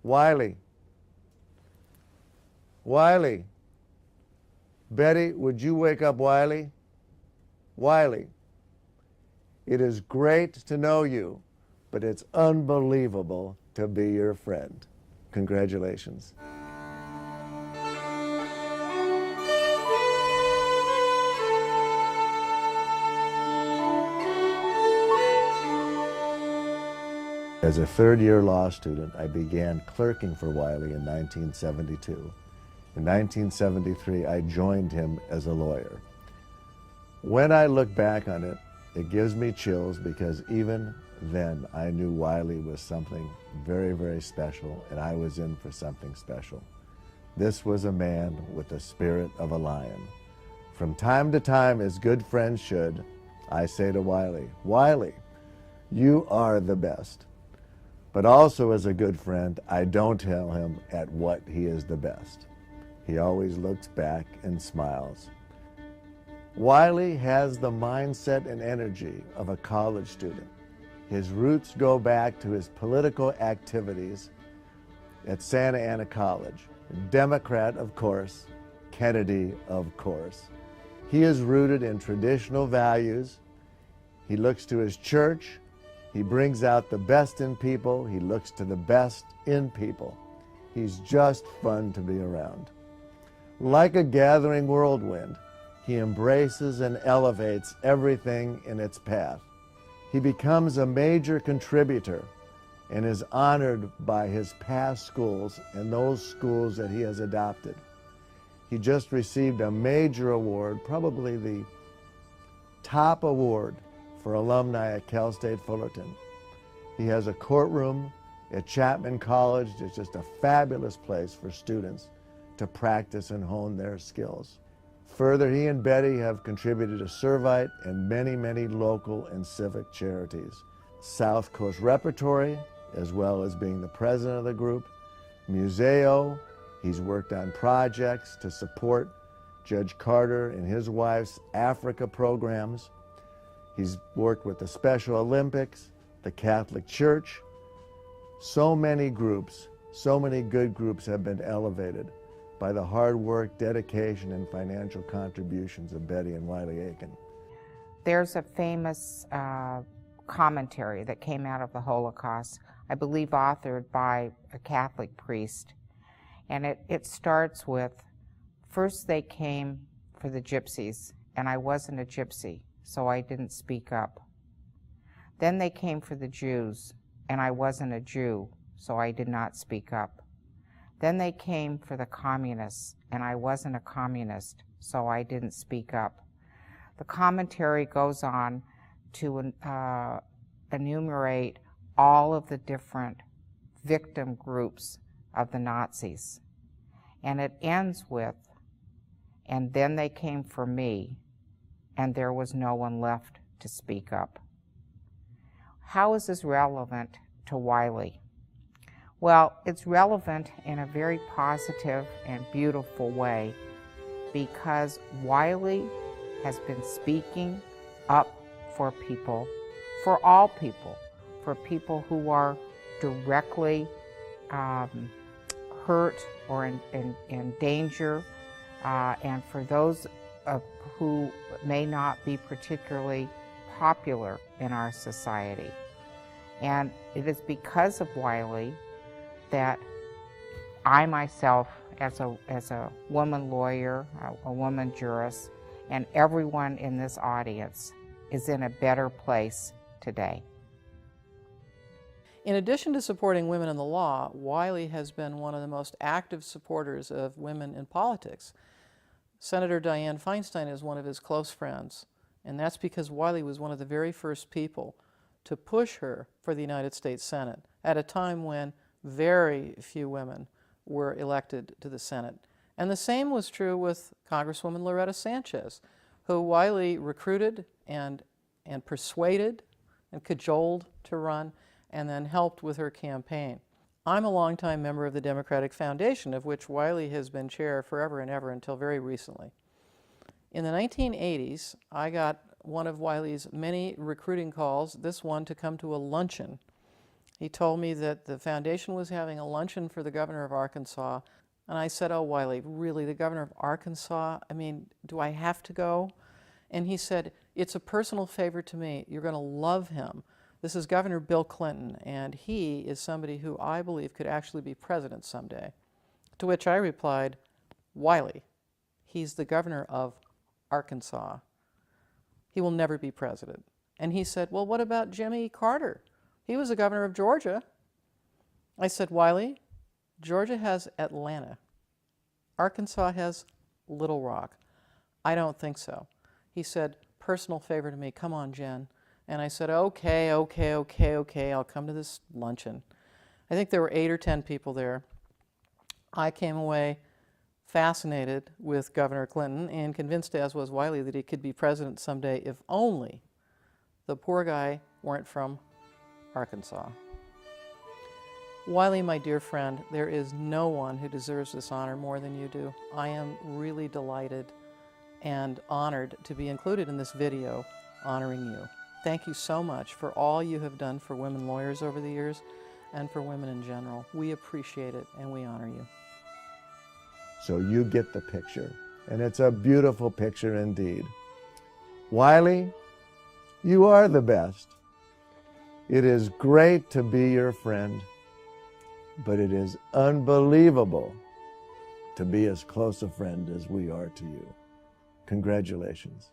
Wylie. Wylie. Betty, would you wake up Wylie? Wylie. It is great to know you, but it's unbelievable to be your friend. Congratulations. As a third-year law student, I began clerking for Wylie in 1972. In 1973, I joined him as a lawyer. When I look back on it, it gives me chills because even then I knew Wylie was something very, very special, and I was in for something special. This was a man with the spirit of a lion. From time to time, as good friends should, I say to Wylie, Wylie, you are the best. But also as a good friend, I don't tell him at what he is the best. He always looks back and smiles. Wylie has the mindset and energy of a college student. His roots go back to his political activities at Santa Ana College. Democrat, of course, Kennedy, of course. He is rooted in traditional values. He looks to his church. He brings out the best in people. He looks to the best in people. He's just fun to be around. Like a gathering whirlwind, he embraces and elevates everything in its path. He becomes a major contributor and is honored by his past schools and those schools that he has adopted. He just received a major award, probably the top award for alumni at Cal State Fullerton. He has a courtroom at Chapman College. It's just a fabulous place for students to practice and hone their skills. Further, he and Betty have contributed to Servite and many, many local and civic charities. South Coast Repertory, as well as being the president of the group. Museo, he's worked on projects to support Judge Carter and his wife's Africa programs. He's worked with the Special Olympics, the Catholic Church. So many groups, so many good groups have been elevated by the hard work, dedication, and financial contributions of Betty and Wylie Aitken. There's a famous commentary that came out of the Holocaust, I believe authored by a Catholic priest. And it starts with, first they came for the gypsies, and I wasn't a gypsy, so I didn't speak up. Then they came for the Jews, and I wasn't a Jew, so I did not speak up. Then they came for the communists, and I wasn't a communist, so I didn't speak up. The commentary goes on to enumerate all of the different victim groups of the Nazis. And it ends with, and then they came for me, and there was no one left to speak up. How is this relevant to Wylie? Well, it's relevant in a very positive and beautiful way because Wylie has been speaking up for people, for all people, for people who are directly hurt or in danger, and for those who may not be particularly popular in our society. And it is because of Wylie that I myself, as a woman lawyer, a woman jurist, and everyone in this audience is in a better place today. In addition to supporting women in the law, Wylie has been one of the most active supporters of women in politics. Senator Dianne Feinstein is one of his close friends, and that's because Wylie was one of the very first people to push her for the United States Senate at a time when very few women were elected to the Senate. And the same was true with Congresswoman Loretta Sanchez, who Wylie recruited and persuaded and cajoled to run, and then helped with her campaign. I'm a longtime member of the Democratic Foundation, of which Wylie has been chair forever and ever until very recently. In the 1980s, I got one of Wylie's many recruiting calls, this one to come to a luncheon He told me that the foundation was having a luncheon for the governor of Arkansas. And I said, "Oh, Wylie, really, the governor of Arkansas? I mean, do I have to go?" And he said, "It's a personal favor to me. You're going to love him. This is Governor Bill Clinton, and he is somebody who I believe could actually be president someday." To which I replied, "Wylie, he's the governor of Arkansas. He will never be president." And he said, "Well, what about Jimmy Carter? He was the governor of Georgia." I said, "Wylie, Georgia has Atlanta. Arkansas has Little Rock. I don't think so." He said, "Personal favor to me. Come on, Jen." And I said, okay, I'll come to this luncheon. I think there were 8 or 10 people there. I came away fascinated with Governor Clinton and convinced, as was Wylie, that he could be president someday if only the poor guy weren't from Arkansas. Wylie, my dear friend, there is no one who deserves this honor more than you do. I am really delighted and honored to be included in this video honoring you. Thank you so much for all you have done for women lawyers over the years and for women in general. We appreciate it and we honor you. So you get the picture, and it's a beautiful picture indeed. Wylie, you are the best. It is great to be your friend, but it is unbelievable to be as close a friend as we are to you. Congratulations.